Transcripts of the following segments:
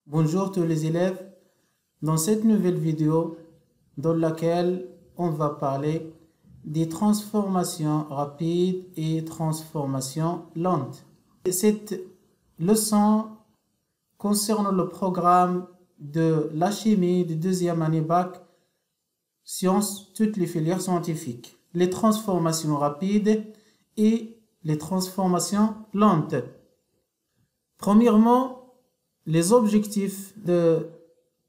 Bonjour tous les élèves, dans cette nouvelle vidéo dans laquelle on va parler des transformations rapides et transformations lentes. Cette leçon concerne le programme de la chimie de deuxième année bac, sciences, toutes les filières scientifiques, les transformations rapides et les transformations lentes. Premièrement, les objectifs de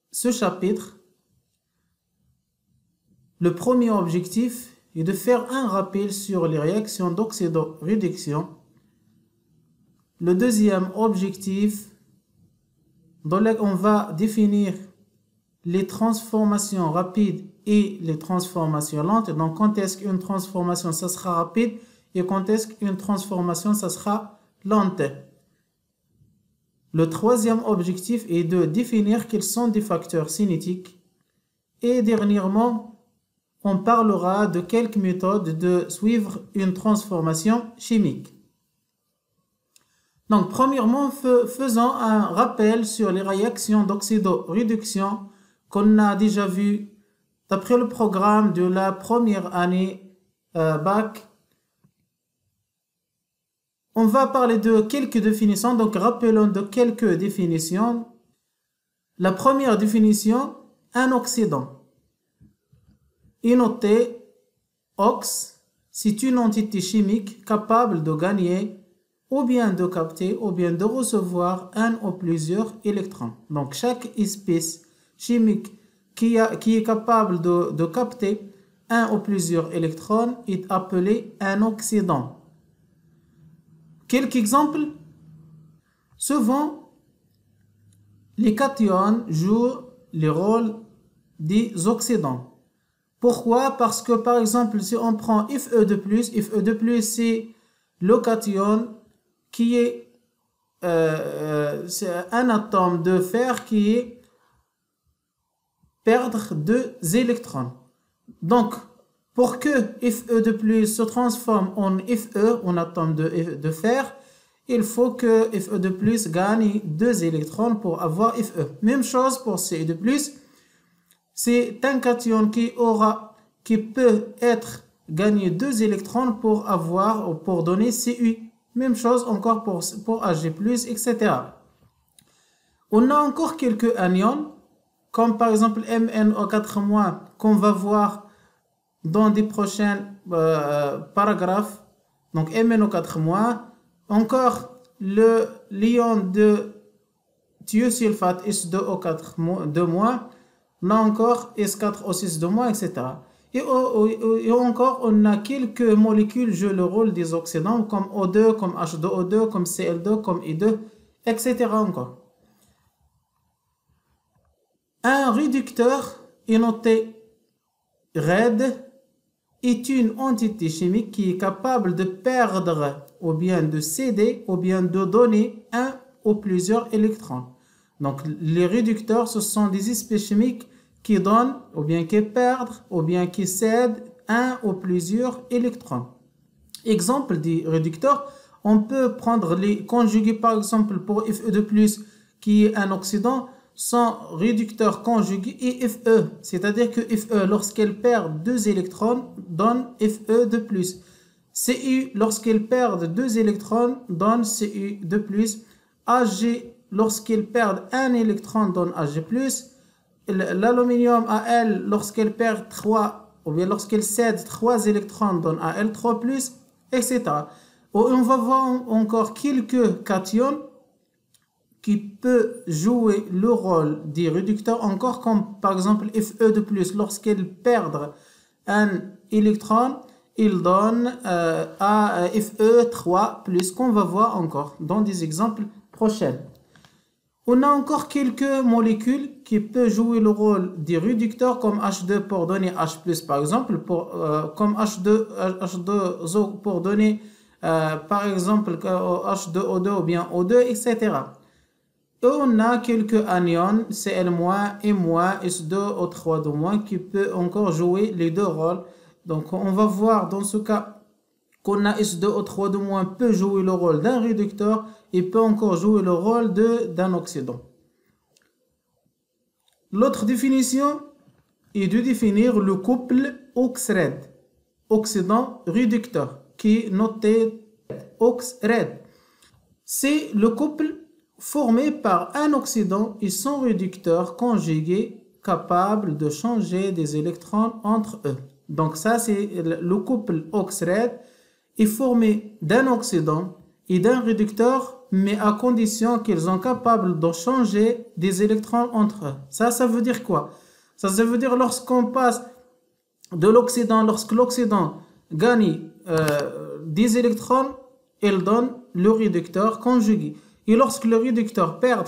ce chapitre. Le premier objectif est de faire un rappel sur les réactions d'oxydoréduction. Le deuxième objectif, dans lequel on va définir les transformations rapides et les transformations lentes. Donc, quand est-ce qu'une transformation, ça sera rapide et quand est-ce qu'une transformation, ça sera lente. Le troisième objectif est de définir quels sont des facteurs cinétiques. Et dernièrement, on parlera de quelques méthodes de suivre une transformation chimique. Donc, premièrement, faisons un rappel sur les réactions d'oxydoréduction qu'on a déjà vues d'après le programme de la première année bac. On va parler de quelques définitions, donc rappelons de quelques définitions. La première définition, un oxydant. Est noté, ox, c'est une entité chimique capable de gagner ou bien de capter ou bien de recevoir un ou plusieurs électrons. Donc chaque espèce chimique qui est capable de capter un ou plusieurs électrons est appelé un oxydant. Quelques exemples. Souvent, les cations jouent le rôle des oxydants. Pourquoi? Parce que par exemple, si on prend Fe2+, c'est le cation qui est, c'est un atome de fer qui est perdre 2 électrons. Donc, pour que Fe2+ se transforme en Fe, en atome de fer, il faut que Fe2+ gagne 2 électrons pour avoir Fe. Même chose pour Ce2+. C'est un cation qui peut être gagné 2 électrons pour donner Cu. Même chose encore pour Ag+, etc. On a encore quelques anions, comme par exemple MnO4- qu'on va voir dans des prochains paragraphes. Donc MnO4-, encore l'ion de thiosulfate S2O4-, là encore S4O6-, etc. Et encore, on a quelques molécules jouent le rôle des oxydants, comme O2, comme H2O2, comme Cl2, comme I2, etc. encore. Un réducteur est noté RED, est une entité chimique qui est capable de perdre ou bien de céder ou bien de donner un ou plusieurs électrons. Donc les réducteurs, ce sont des espèces chimiques qui donnent ou bien qui perdent ou bien qui cèdent un ou plusieurs électrons. Exemple des réducteurs, on peut prendre les conjugués par exemple pour Fe2+, qui est un oxydant, sont réducteurs conjugués et Fe, c'est-à-dire que Fe, lorsqu'elle perd 2 électrons, donne Fe2+. Cu, lorsqu'elle perd 2 électrons, donne Cu2+. Ag, lorsqu'elle perd 1 électron, donne Ag+. L'aluminium Al, lorsqu'elle perd 3, ou bien lorsqu'elle cède 3 électrons, donne Al3+, etc. On va voir encore quelques cations qui peut jouer le rôle des réducteurs, encore comme par exemple Fe2+, lorsqu'elle perd un électron, il donne à Fe3+, qu'on va voir encore dans des exemples prochains. On a encore quelques molécules qui peuvent jouer le rôle des réducteurs, comme H2 pour donner H+, par exemple, comme H2O pour donner par exemple H2O2 ou bien O2, etc. Et on a quelques anions, Cl-, M-, S2O3-, qui peut encore jouer les deux rôles. Donc on va voir dans ce cas qu'on a S2O3- peut jouer le rôle d'un réducteur et peut encore jouer le rôle d'un oxydant. L'autre définition est de définir le couple OX-RED, oxydant réducteur, qui est noté OX-RED. C'est le couple formé par un oxydant et son réducteur conjugué capable de changer des électrons entre eux. Donc ça, c'est le couple OX-RED est formé d'un oxydant et d'un réducteur, mais à condition qu'ils sont capables de changer des électrons entre eux. Ça veut dire quoi? Ça veut dire lorsqu'on passe de l'oxydant, lorsque l'oxydant gagne des électrons, il donne le réducteur conjugué. Et lorsque le réducteur perd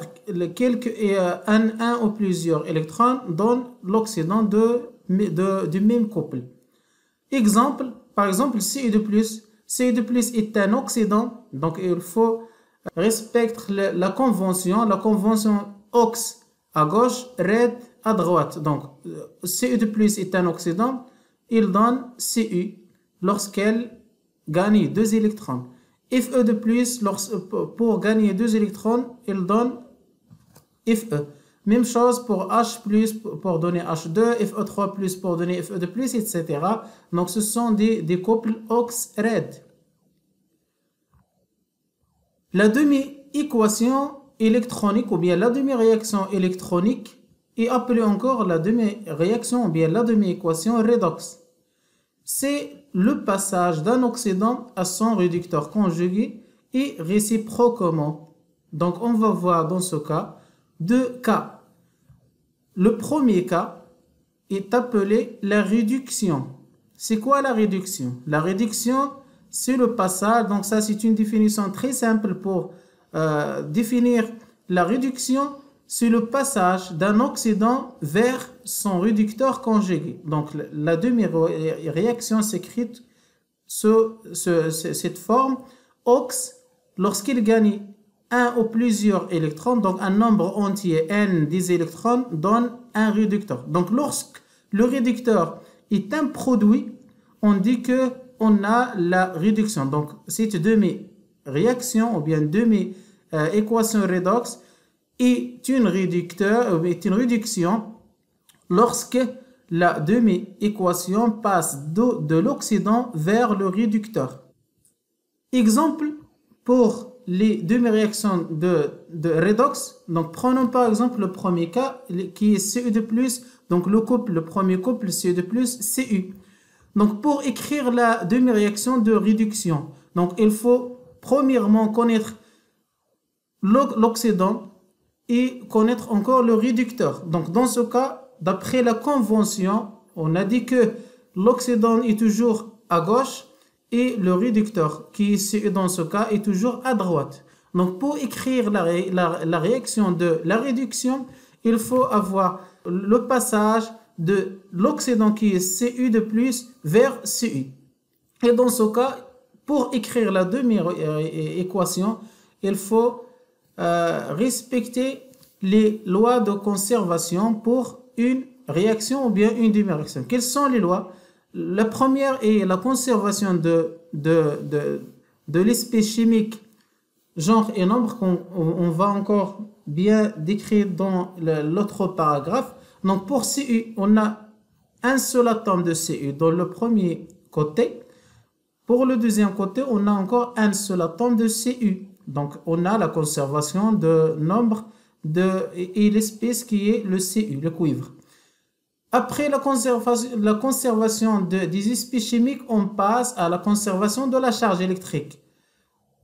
un ou plusieurs électrons, donne l'oxydant du même couple. Exemple, par exemple, Cu2+. Cu2+ est un oxydant, donc il faut respecter la convention OX à gauche, RED à droite. Donc, Cu2+ est un oxydant, il donne Cu lorsqu'elle gagne 2 électrons. Fe2+, pour gagner 2 électrons, il donne Fe. Même chose pour H+, pour donner H2, Fe3+, pour donner Fe2+, etc. Donc, ce sont des couples OX-RED. La demi-équation électronique ou bien la demi-réaction électronique est appelée encore la demi-réaction ou bien la demi-équation redox. C'est le passage d'un oxydant à son réducteur conjugué et réciproquement. Donc, on va voir dans ce cas 2 cas. Le premier cas est appelé la réduction. C'est quoi la réduction? La réduction, c'est le passage. Donc, ça, c'est une définition très simple pour définir la réduction. C'est le passage d'un oxydant vers son réducteur conjugué. Donc, la demi-réaction s'écrit cette forme. OX, lorsqu'il gagne un ou plusieurs électrons, donc un nombre entier n des électrons, donne un réducteur. Donc, lorsque le réducteur est un produit, on dit qu'on a la réduction. Donc, cette demi-réaction ou bien demi-équation redox est une réduction lorsque la demi-équation passe de l'oxydant vers le réducteur. Exemple pour les demi-réactions de redox. Donc, prenons par exemple le premier cas qui est Cu2+, donc le premier couple Cu2+, Cu. Donc, pour écrire la demi-réaction de réduction, donc il faut premièrement connaître l'oxydant et connaître encore le réducteur. Donc, dans ce cas, d'après la convention, on a dit que l'oxydant est toujours à gauche et le réducteur, qui est dans ce cas, est toujours à droite. Donc, pour écrire la réaction de la réduction, il faut avoir le passage de l'oxydant qui est Cu2+ vers Cu. Et dans ce cas, pour écrire la demi-équation, il faut respecter les lois de conservation pour une réaction ou bien une demi-réaction. Quelles sont les lois? La première est la conservation de l'espèce chimique, genre et nombre, qu'on va encore bien décrire dans l'autre paragraphe. Donc pour Cu, on a un seul atome de Cu dans le premier côté. Pour le deuxième côté, on a encore un seul atome de Cu. Donc on a la conservation de nombre et l'espèce qui est le Cu, le cuivre. Après la conservation des espèces chimiques, on passe à la conservation de la charge électrique.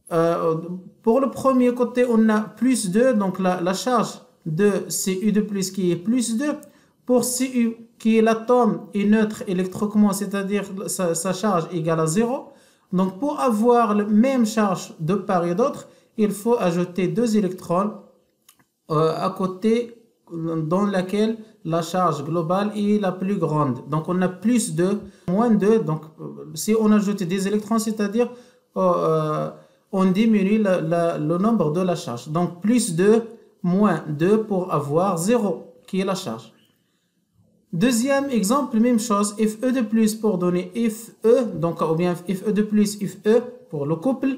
Pour le premier côté, on a plus 2, donc la charge de Cu2+ qui est plus 2. Pour Cu, qui est l'atome est neutre électriquement, c'est-à-dire sa charge égale à 0. Donc pour avoir la même charge de part et d'autre, il faut ajouter 2 électrons à côté dans laquelle la charge globale est la plus grande. Donc on a plus 2, moins 2. Donc si on ajoute des électrons, c'est-à-dire on diminue le nombre de la charge. Donc plus 2, moins 2 pour avoir 0 qui est la charge. Deuxième exemple, même chose, Fe2+ pour donner Fe, donc ou bien Fe2+, Fe pour le couple.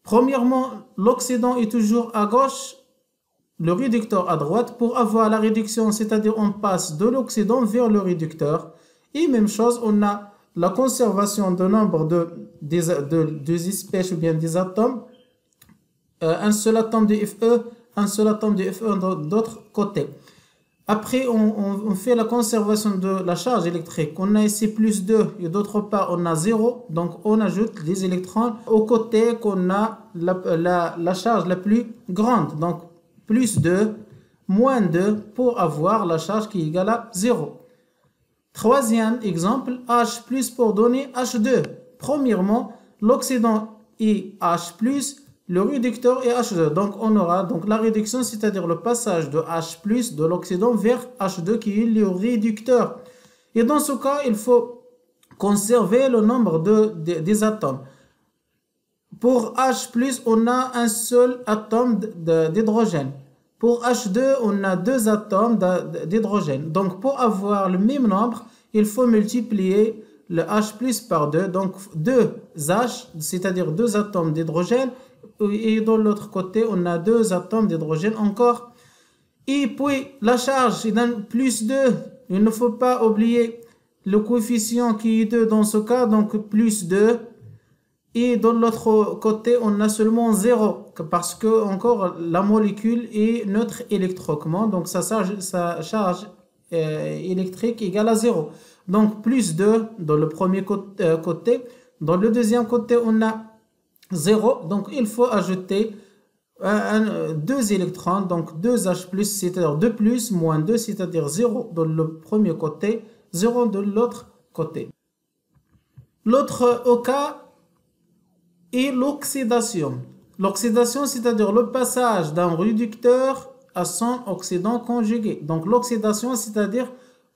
Premièrement, l'oxydant est toujours à gauche le réducteur à droite pour avoir la réduction, c'est-à-dire on passe de l'oxydant vers le réducteur. Et même chose, on a la conservation de nombre des espèces ou bien des atomes. Un seul atome de Fe, un seul atome de Fe de l'autre côté. Après, on fait la conservation de la charge électrique. On a ici plus 2 et d'autre part, on a 0. Donc, on ajoute les électrons au côté qu'on a la charge la plus grande. Donc, plus 2, moins 2 pour avoir la charge qui est égale à 0. Troisième exemple, H plus pour donner H2. Premièrement, l'oxydant est H+, le réducteur est H2. Donc, on aura la réduction, c'est-à-dire le passage de H+, de l'oxydant vers H2 qui est le réducteur. Et dans ce cas, il faut conserver le nombre des atomes. Pour H+, on a un seul atome d'hydrogène. Pour H2, on a 2 atomes d'hydrogène. Donc, pour avoir le même nombre, il faut multiplier le H+ par 2. Donc, 2 H, c'est-à-dire 2 atomes d'hydrogène. Et de l'autre côté, on a 2 atomes d'hydrogène encore. Et puis, la charge est d'un plus 2. Il ne faut pas oublier le coefficient qui est 2 dans ce cas. Donc, plus 2. Et de l'autre côté, on a seulement 0 parce que encore la molécule est neutre électriquement. Donc, sa charge électrique égale à 0. Donc, plus 2 dans le premier côté. Dans le deuxième côté, on a 0. Donc, il faut ajouter 2 électrons. Donc, 2H+, c'est-à-dire 2 plus, moins 2, c'est-à-dire 0 dans le premier côté, 0 de l'autre côté. L'autre cas et l'oxydation. L'oxydation, c'est-à-dire le passage d'un réducteur à son oxydant conjugué. Donc, l'oxydation, c'est-à-dire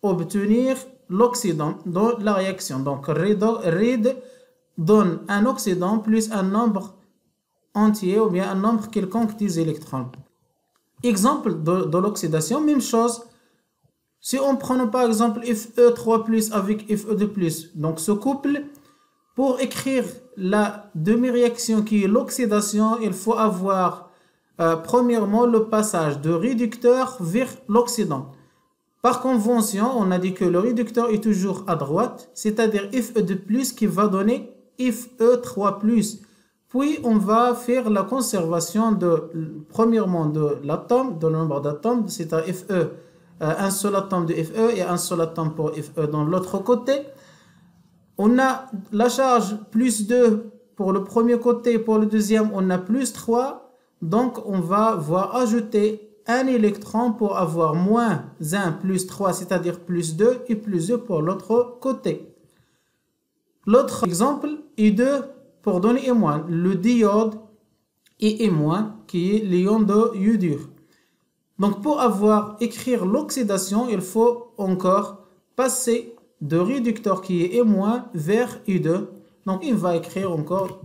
obtenir l'oxydant dans la réaction. Donc, RID donne un oxydant plus un nombre entier ou bien un nombre quelconque des électrons. Exemple de l'oxydation, même chose. Si on prend par exemple Fe3+ avec Fe2+, donc ce couple, pour écrire la demi-réaction qui est l'oxydation, il faut avoir premièrement le passage de réducteur vers l'oxydant. Par convention, on a dit que le réducteur est toujours à droite, c'est-à-dire Fe2+ qui va donner Fe3+. Puis on va faire la conservation premièrement de l'atome, de nombre d'atomes, c'est-à-dire Fe, un seul atome de Fe et un seul atome pour Fe dans l'autre côté. On a la charge plus 2 pour le premier côté, pour le deuxième, on a plus 3. Donc, on va ajouter un électron pour avoir moins 1 plus 3, c'est-à-dire plus 2 et plus 2 pour l'autre côté. L'autre exemple est 2 pour donner E-. Le diode est E- qui est l'ion de iodure. Donc, pour écrire l'oxydation, il faut encore passer de réducteur qui est E- vers I2. Donc, il va écrire encore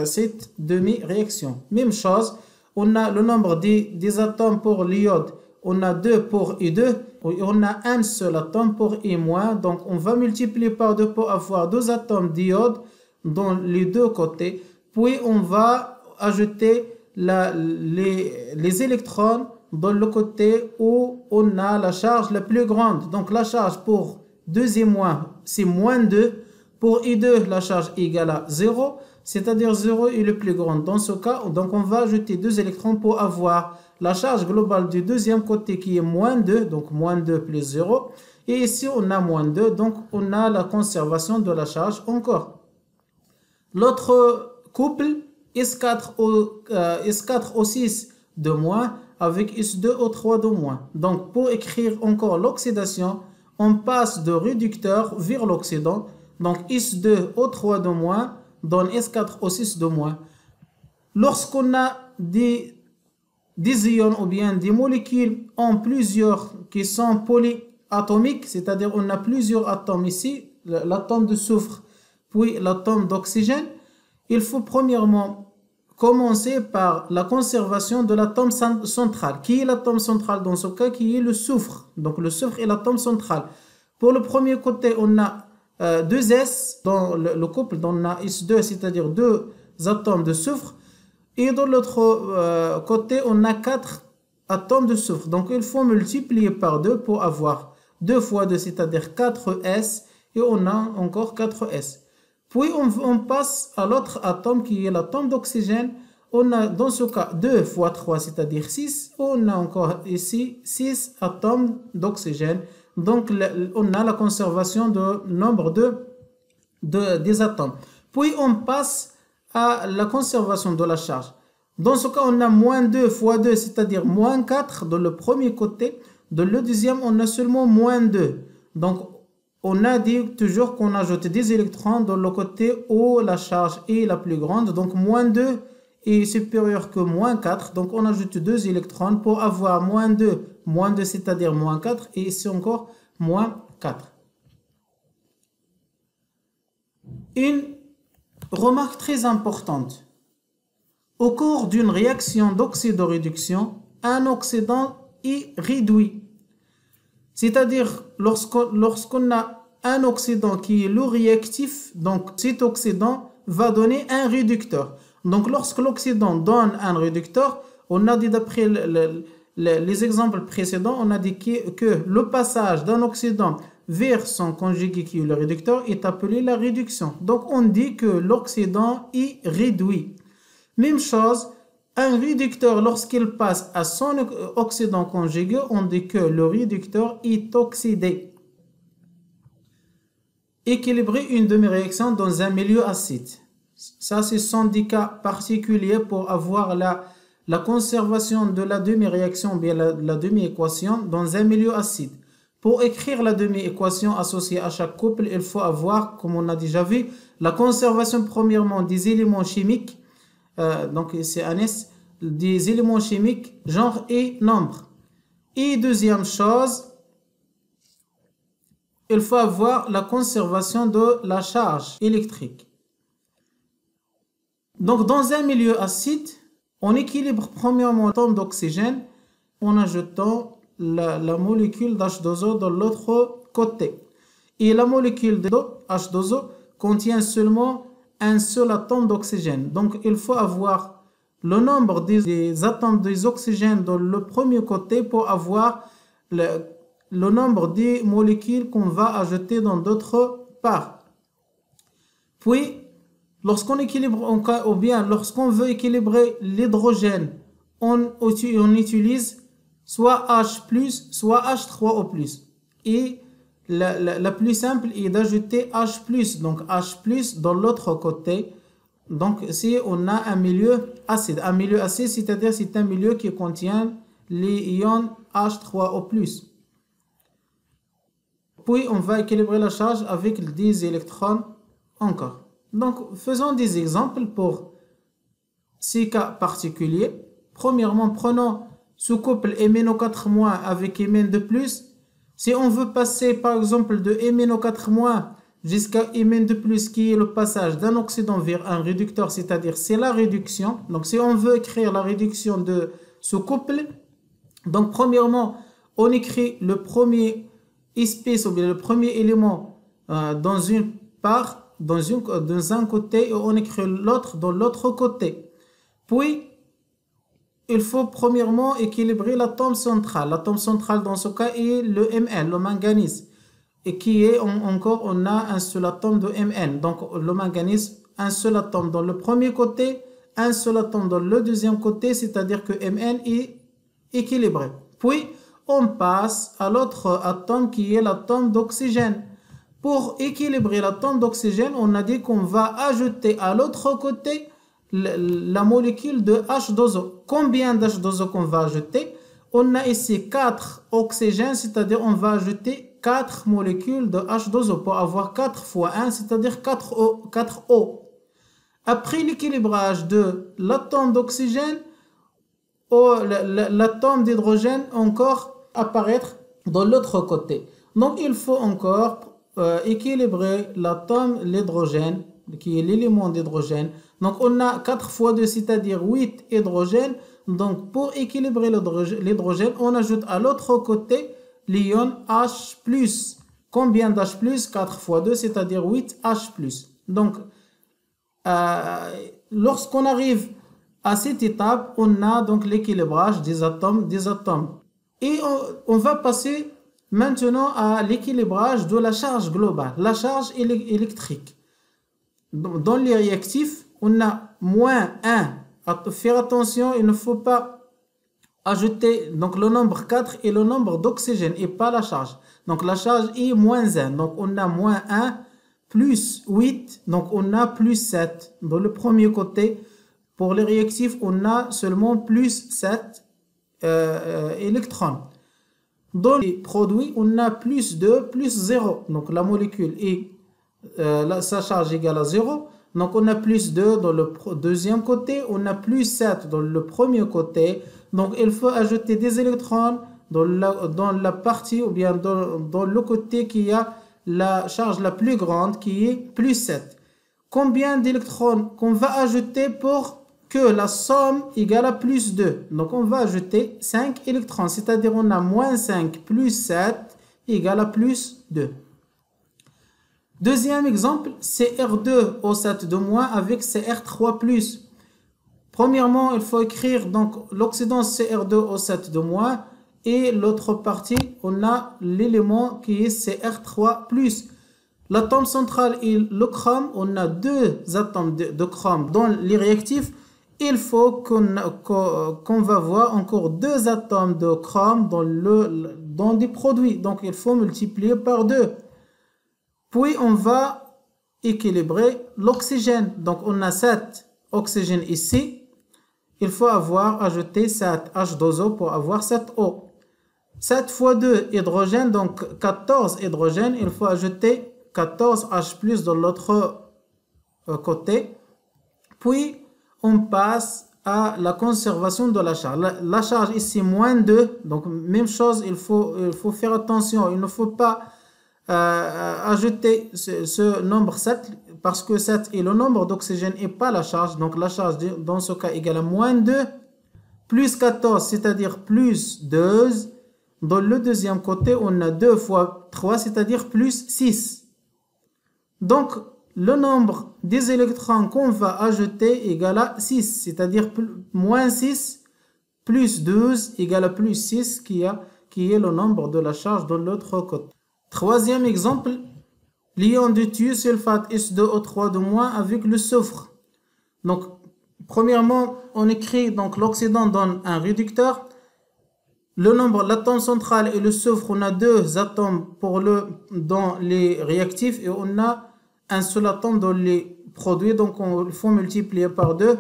cette demi-réaction. Même chose, on a le nombre des atomes pour l'iode. On a 2 pour I2. On a un seul atome pour I-. Donc, on va multiplier par 2 pour avoir 2 atomes d'iode dans les deux côtés. Puis, on va ajouter les électrons dans le côté où on a la charge la plus grande. Donc, la charge pour 2 et moins, c'est moins 2. Pour I2, la charge est égale à 0, c'est-à-dire 0 est le plus grand. Dans ce cas, donc on va ajouter 2 électrons pour avoir la charge globale du deuxième côté qui est moins 2, donc moins 2 plus 0. Et ici, on a moins 2, donc on a la conservation de la charge encore. L'autre couple, S4O6 de moins avec S2O3 de moins. Donc, pour écrire encore l'oxydation, on passe de réducteur vers l'oxydant. Donc, S2O3 de moins donne S4O6 de moins. Lorsqu'on a des ions ou bien des molécules en plusieurs qui sont polyatomiques, c'est-à-dire on a plusieurs atomes ici, l'atome de soufre, puis l'atome d'oxygène, il faut premièrement commencer par la conservation de l'atome central. Qui est l'atome central dans ce cas? Qui est le soufre. Donc, le soufre est l'atome central. Pour le premier côté, on a 2 S dans le couple, on a S2, c'est-à-dire 2 atomes de soufre. Et de l'autre côté, on a 4 atomes de soufre. Donc, il faut multiplier par 2 pour avoir 2 fois 2, c'est-à-dire 4S. Et on a encore 4S. Puis, on passe à l'autre atome qui est l'atome d'oxygène. On a dans ce cas 2 fois 3, c'est-à-dire 6. On a encore ici 6 atomes d'oxygène. Donc, on a la conservation de nombre des atomes. Puis, on passe à la conservation de la charge. Dans ce cas, on a moins 2 fois 2, c'est-à-dire moins 4 dans le premier côté. Dans le deuxième, on a seulement moins 2. Donc, on a dit toujours qu'on ajoute des électrons dans le côté où la charge est la plus grande. Donc, moins 2 est supérieur que moins 4. Donc, on ajoute 2 électrons pour avoir moins 2. Moins 2, c'est-à-dire moins 4. Et ici encore, moins 4. Une remarque très importante. Au cours d'une réaction d'oxydoréduction, un oxydant est réduit. C'est-à-dire, lorsqu'on a un oxydant qui est le réactif, donc cet oxydant va donner un réducteur. Donc, lorsque l'oxydant donne un réducteur, on a dit d'après les exemples précédents, on a dit que le passage d'un oxydant vers son conjugué qui est le réducteur est appelé la réduction. Donc, on dit que l'oxydant est réduit. Même chose, un réducteur, lorsqu'il passe à son oxydant conjugué, on dit que le réducteur est oxydé. Équilibrer une demi-réaction dans un milieu acide. Ça, ce sont des cas particuliers pour avoir la conservation de la demi-réaction, bien la demi-équation dans un milieu acide. Pour écrire la demi-équation associée à chaque couple, il faut avoir, comme on a déjà vu, la conservation premièrement des éléments chimiques. Donc c'est un S, des éléments chimiques, genre et nombre. Et deuxième chose, il faut avoir la conservation de la charge électrique. Donc dans un milieu acide, on équilibre premièrement l'atome d'oxygène en ajoutant la molécule d'H2O de l'autre côté. Et la molécule de H2O contient seulement un seul atome d'oxygène. Donc, il faut avoir le nombre des atomes d'oxygène dans le premier côté pour avoir le nombre des molécules qu'on va ajouter dans d'autres parts. Puis, lorsqu'on équilibre, ou bien lorsqu'on veut équilibrer l'hydrogène, on utilise soit H+, soit H3O+. Et la plus simple est d'ajouter H+, donc H+, dans l'autre côté. Donc, si on a un milieu acide. Un milieu acide, c'est-à-dire c'est un milieu qui contient les ions H3O+. Puis, on va équilibrer la charge avec 10 électrons encore. Donc, faisons des exemples pour ces cas particuliers. Premièrement, prenons ce couple MnO4- avec Mn2+. Si on veut passer par exemple de MnO4- jusqu'à Mn2+, qui est le passage d'un oxydant vers un réducteur, c'est-à-dire c'est la réduction. Donc si on veut écrire la réduction de ce couple, donc premièrement, on écrit le premier espèce ou bien le premier élément dans une part, dans un côté, et on écrit l'autre dans l'autre côté. Puis, il faut premièrement équilibrer l'atome central. L'atome central dans ce cas est le Mn, le manganèse. Et qui est encore, on a un seul atome de Mn. Donc le manganèse, un seul atome dans le premier côté, un seul atome dans le deuxième côté, c'est-à-dire que Mn est équilibré. Puis on passe à l'autre atome qui est l'atome d'oxygène. Pour équilibrer l'atome d'oxygène, on a dit qu'on va ajouter à l'autre côté la molécule de H2O. Combien d'H2O qu'on va ajouter? On a ici 4 oxygènes, c'est-à-dire on va ajouter 4 molécules de H2O pour avoir 4 fois 1, c'est-à-dire 4 O. Après l'équilibrage de l'atome d'oxygène, l'atome d'hydrogène encore apparaître dans l'autre côté. Donc il faut encore équilibrer l'hydrogène, qui est l'élément d'hydrogène. Donc on a 4 fois 2, c'est-à-dire 8 hydrogènes. Donc pour équilibrer l'hydrogène, on ajoute à l'autre côté l'ion H+. Combien d'H+? 4 fois 2, c'est-à-dire 8 H+. Donc lorsqu'on arrive à cette étape, on a donc l'équilibrage des atomes. Et on va passer maintenant à l'équilibrage de la charge globale, la charge électrique. Dans les réactifs, on a moins 1. Faire attention, il ne faut pas ajouter donc le nombre 4 et le nombre d'oxygène et pas la charge. Donc la charge est moins 1. Donc on a moins 1 plus 8. Donc on a plus 7. Dans le premier côté, pour les réactifs, on a seulement plus 7 électrons. Dans les produits, on a plus 2, plus 0. Donc la molécule est sa charge égale à 0. Donc on a plus 2 dans le deuxième côté, on a plus 7 dans le premier côté. Donc il faut ajouter des électrons dans la partie ou bien dans le côté qui a la charge la plus grande qui est plus 7. Combien d'électrons qu'on va ajouter pour que la somme égale à plus 2? Donc on va ajouter 5 électrons, c'est-à-dire on a moins 5 plus 7 égale à plus 2. Deuxième exemple, Cr2O7 de moins avec Cr3+. Premièrement, il faut écrire donc l'oxydant Cr2O7 de moins et l'autre partie, on a l'élément qui est Cr3+. L'atome central est le chrome, on a deux atomes de chrome dans les réactifs. Il faut qu'on va voir encore deux atomes de chrome dans des produits. Donc il faut multiplier par 2. Puis on va équilibrer l'oxygène. Donc on a 7 oxygène ici. Il faut ajouter 7 H2O pour avoir 7 O. 7 fois 2 hydrogène, donc 14 hydrogène. Il faut ajouter 14 H+ de l'autre côté. Puis on passe à la conservation de la charge. La charge ici moins 2. Donc même chose, il faut faire attention. Il ne faut pas ajouter ce nombre 7 parce que 7 est le nombre d'oxygène et pas la charge. Donc la charge dans ce cas égale à moins 2 plus 14, c'est-à-dire plus 2. Dans le deuxième côté, on a 2 fois 3, c'est-à-dire plus 6. Donc le nombre des électrons qu'on va ajouter égale à 6, c'est-à-dire moins 6 plus 12 égale à plus 6 qui est le nombre de la charge de l'autre côté. Troisième exemple, l'ion de thiosulfate S2O3 de moins avec le soufre. Donc, premièrement, on écrit donc l'oxydant dans un réducteur. Le nombre, l'atome central et le soufre, on a deux atomes dans les réactifs et on a un seul atome dans les produits. Donc, il faut multiplier par 2.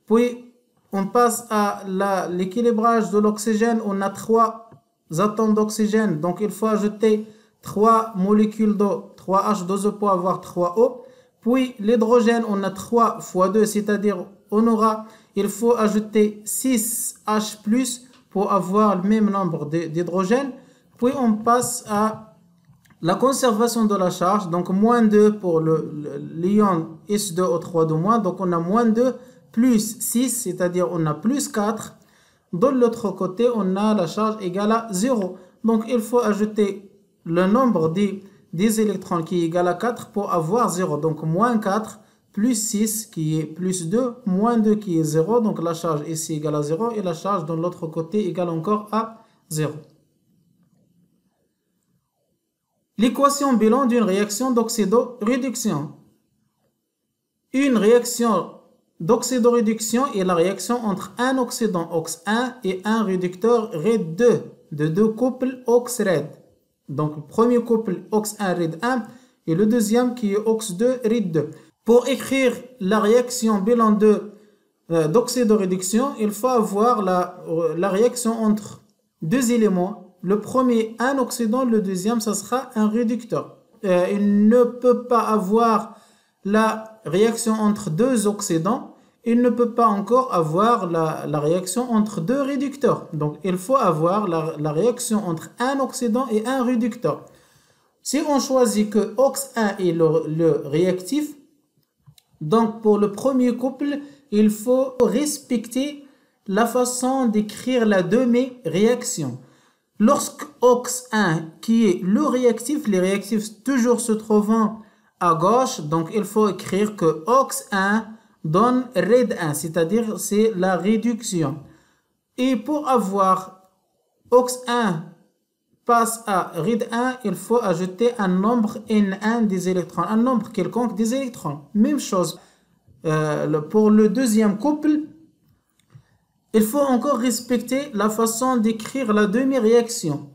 Puis, on passe à l'équilibrage de l'oxygène. On a 3 atomes d'oxygène. Donc, il faut ajouter 3 molécules d'eau, 3 H2O pour avoir 3 O. Puis l'hydrogène, on a 3 fois 2, c'est-à-dire il faut ajouter 6 H+ pour avoir le même nombre d'hydrogène. Puis on passe à la conservation de la charge, donc moins 2 pour l'ion S2O3 de moins. Donc on a moins 2 plus 6, c'est-à-dire on a plus 4. De l'autre côté, on a la charge égale à 0. Donc il faut ajouter le nombre des électrons qui est égal à 4 pour avoir 0. Donc moins 4 plus 6 qui est plus 2, moins 2 qui est 0. Donc la charge ici égale à 0 et la charge de l'autre côté égale encore à 0. L'équation bilan d'une réaction d'oxydoréduction. Une réaction d'oxydoréduction est la réaction entre un oxydant OX1 et un réducteur RED2 de deux couples OX-RED. Donc, le premier couple OX1 RED1 et le deuxième qui est OX2 RED2. Pour écrire la réaction bilan d'oxydoréduction, il faut avoir la réaction entre deux éléments. Le premier, un oxydant, le deuxième, ça sera un réducteur. Il ne peut pas avoir la réaction entre deux oxydants. Il ne peut pas encore avoir la réaction entre deux réducteurs. Donc, il faut avoir la réaction entre un oxydant et un réducteur. Si on choisit que OX1 est le réactif, donc pour le premier couple, il faut respecter la façon d'écrire la demi-réaction. Lorsque OX1 qui est le réactif, les réactifs toujours se trouvant à gauche, donc il faut écrire que OX1 donne RED 1, c'est-à-dire c'est la réduction. Et pour avoir OX1 passe à RED 1, il faut ajouter un nombre N1 des électrons, un nombre quelconque des électrons. Même chose pour le deuxième couple. Il faut encore respecter la façon d'écrire la demi-réaction,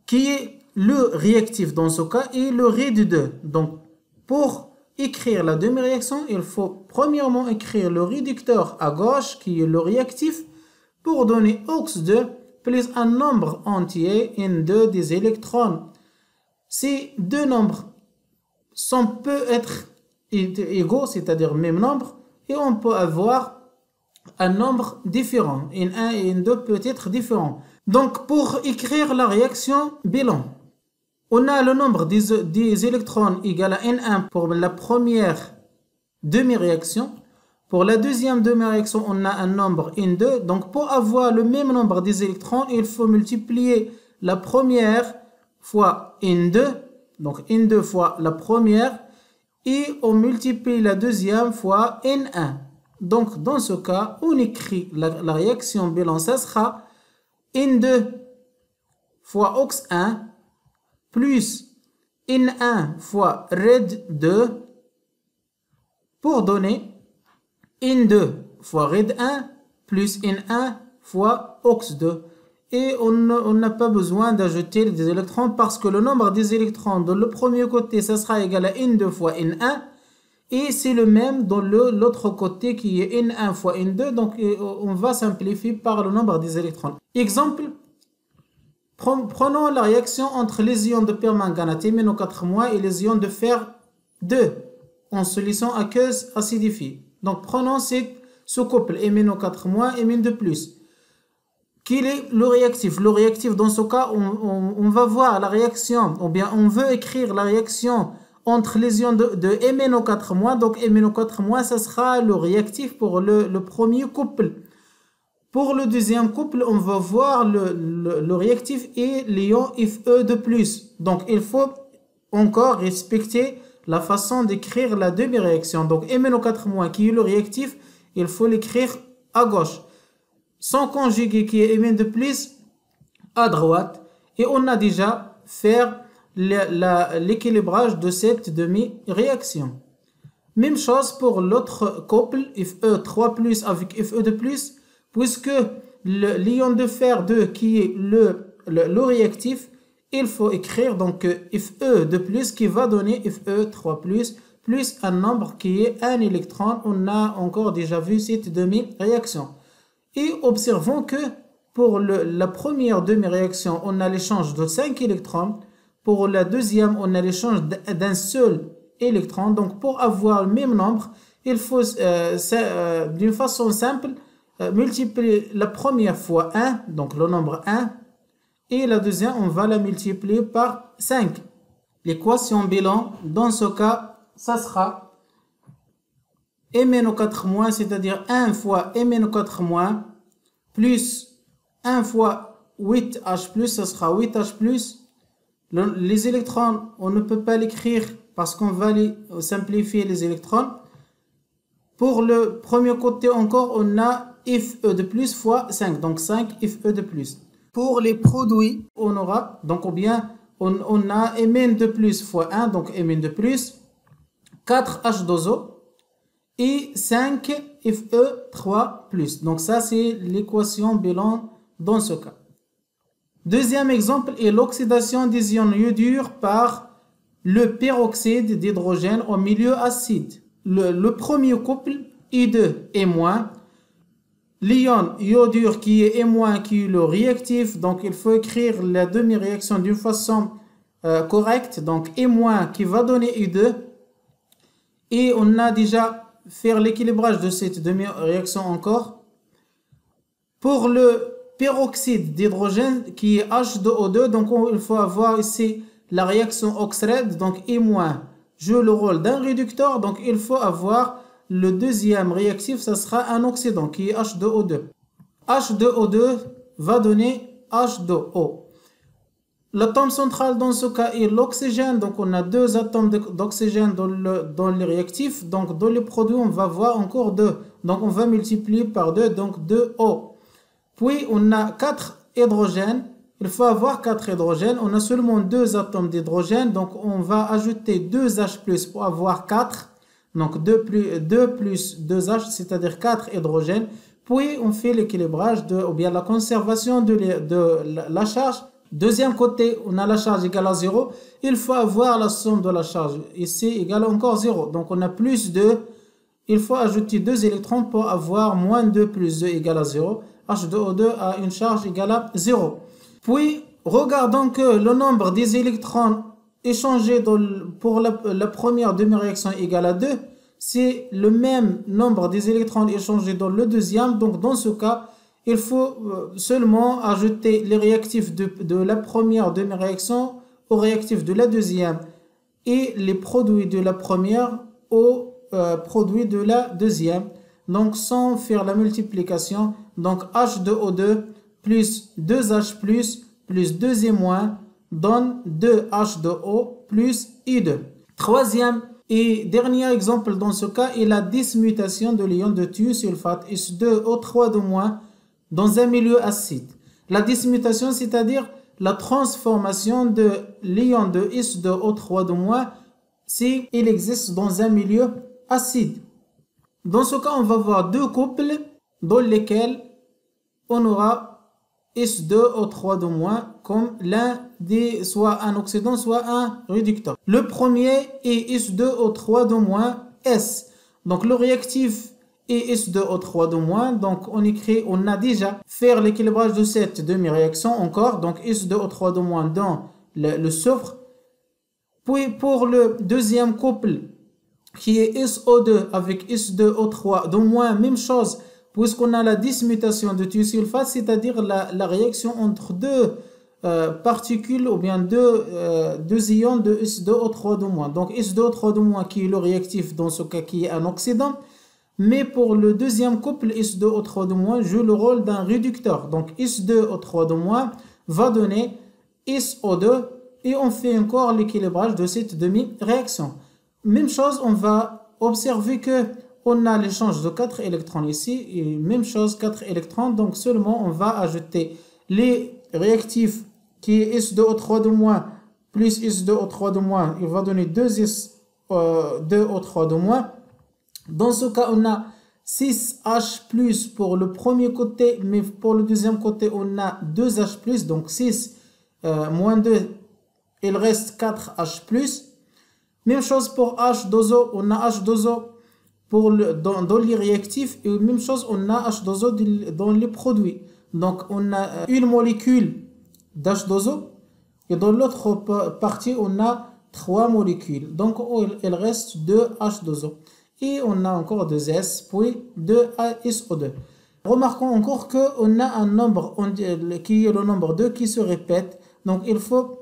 qui est le réactif dans ce cas et le RED 2. Donc, pour écrire la demi-réaction, il faut premièrement écrire le réducteur à gauche, qui est le réactif, pour donner OX2 plus un nombre entier N2 des électrons. Ces deux nombres peuvent être égaux, c'est-à-dire même nombre, et on peut avoir un nombre différent. N1 et N2 peut être différent. Donc, pour écrire la réaction bilan, on a le nombre des électrons égal à N1 pour la première demi-réaction. Pour la deuxième demi-réaction, on a un nombre N2. Donc, pour avoir le même nombre des électrons, il faut multiplier la première fois N2. Donc, N2 fois la première. Et on multiplie la deuxième fois N1. Donc, dans ce cas, on écrit la réaction bilan. Ça sera N2 fois OX1 plus N1 fois RED2 pour donner N2 fois RED1 plus N1 fois OX2. Et on n'a pas besoin d'ajouter des électrons parce que le nombre des électrons dans le premier côté, ça sera égal à N2 fois N1. Et c'est le même dans l'autre côté qui est N1 fois N2. Donc, on va simplifier par le nombre des électrons. Exemple, prenons la réaction entre les ions de permanganate MnO4- et les ions de fer 2 en solution aqueuse acidifiée. Donc, prenons ce couple MnO4- et Mn2+. Quel est le réactif? Le réactif, dans ce cas, on va voir la réaction, ou bien on veut écrire la réaction entre les ions de MnO4-. Donc, MnO4-, ça sera le réactif pour le premier couple. Pour le deuxième couple, on va voir le réactif et l'ion Fe2+. Donc, il faut encore respecter la façon d'écrire la demi-réaction. Donc, MnO4- qui est le réactif, il faut l'écrire à gauche. Son conjugué qui est Mn2+ à droite. Et on a déjà fait l'équilibrage de cette demi-réaction. Même chose pour l'autre couple Fe3+ avec Fe2+, puisque l'ion de fer 2 qui est le réactif, il faut écrire donc Fe2+ qui va donner Fe3+ plus un nombre qui est un électron. On a encore déjà vu cette demi-réaction. Et observons que pour la première demi-réaction, on a l'échange de 5 électrons. Pour la deuxième, on a l'échange d'un seul électron. Donc, pour avoir le même nombre, il faut, d'une façon simple, multiplier la première fois 1, donc le nombre 1, et la deuxième, on va la multiplier par 5. L'équation bilan, dans ce cas, ça sera MnO4-, c'est-à-dire 1 fois MnO4- plus 1 fois 8H+, ça sera 8H+. Les électrons, on ne peut pas l'écrire parce qu'on va simplifier les électrons. Pour le premier côté encore, on a Fe2+ fois 5, donc 5 Fe2+. Pour les produits, on aura, donc ou bien on a Mn2+ fois 1, donc Mn2+, 4 H2O et 5 Fe3+. Donc ça, c'est l'équation bilan dans ce cas. Deuxième exemple est l'oxydation des ions iodures par le peroxyde d'hydrogène au milieu acide. Le premier couple, I2 et moins. L'ion iodure qui est I-, qui est le réactif. Donc, il faut écrire la demi-réaction d'une façon correcte. Donc, I- qui va donner I2. Et on a déjà fait l'équilibrage de cette demi-réaction encore. Pour le peroxyde d'hydrogène qui est H2O2, donc il faut avoir ici la réaction oxred, donc I- joue le rôle d'un réducteur, donc il faut avoir le deuxième réactif, ça sera un oxydant qui est H2O2. H2O2 va donner H2O. L'atome central dans ce cas est l'oxygène. Donc on a deux atomes d'oxygène dans les réactifs. Donc dans les produits, on va voir encore 2. Donc on va multiplier par 2, donc 2O. Puis on a 4 hydrogènes. Il faut avoir 4 hydrogènes. On a seulement 2 atomes d'hydrogène. Donc on va ajouter 2H+, pour avoir 4. Donc 2 plus 2H, c'est-à-dire 4 hydrogènes. Puis on fait l'équilibrage ou bien la conservation de la charge. Deuxième côté, on a la charge égale à 0. Il faut avoir la somme de la charge ici égale à encore 0. Donc on a plus 2. Il faut ajouter 2 électrons pour avoir moins 2 plus 2 égale à 0. H2O2 a une charge égale à 0. Puis, regardons que le nombre des électrons échangés pour la première demi-réaction égale à 2. C'est le même nombre des électrons échangés dans le deuxième. Donc dans ce cas, il faut seulement ajouter les réactifs de la première demi-réaction aux réactifs de la deuxième et les produits de la première aux produits de la deuxième. Donc sans faire la multiplication, donc H2O2 plus 2H plus 2I- donne 2H2O plus I2. Troisième et dernier exemple dans ce cas est la dismutation de l'ion de thiosulfate H2O3- dans un milieu acide. La dismutation, c'est-à-dire la transformation de l'ion de H2O3- si il existe dans un milieu acide. Dans ce cas, on va voir deux couples dans lesquels on aura H2O3- comme l'un des soit un oxydant, soit un réducteur. Le premier est H2O3- S. Donc le réactif est H2O3- donc on a déjà fait l'équilibrage de cette demi-réaction encore. Donc H2O3- dans le soufre. Puis pour le deuxième couple qui est SO2 avec H2O3- même chose, puisqu'on a la dismutation de thiosulfate, c'est-à-dire la réaction entre deux particules ou bien deux ions de H2O3-. Donc H2O3- qui est le réactif dans ce cas qui est un oxydant, mais pour le deuxième couple H2O3- joue le rôle d'un réducteur. Donc H2O3- va donner SO2 et on fait encore l'équilibrage de cette demi-réaction. Même chose, on va observer que on a l'échange de 4 électrons ici, et même chose 4 électrons, donc seulement on va ajouter les réactifs qui est H2O3- plus H2O3-, il va donner 2O3-. Dans ce cas, on a 6H+ pour le premier côté, mais pour le deuxième côté, on a 2H+, donc 6 moins 2, il reste 4H+. Même chose pour H2O, on a H2O dans les réactifs et même chose, on a H2O dans les produits. Donc on a une molécule d'H2O et dans l'autre partie, on a 3 molécules. Donc il reste 2 H2O. Et on a encore 2 S, puis 2 SO2. Remarquons encore qu'on a un nombre qui est le nombre 2 qui se répète. Donc il faut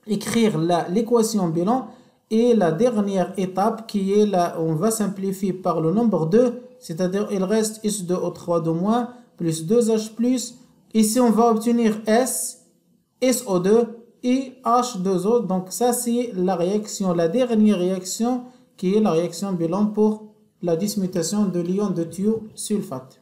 écrire l'équation bilan. Et la dernière étape qui est là, on va simplifier par le nombre 2, c'est-à-dire il reste H2O3- plus 2H+. Ici on va obtenir S, SO2 et H2O. Donc ça c'est la réaction, la dernière réaction qui est la réaction bilan pour la dismutation de l'ion de thiosulfate.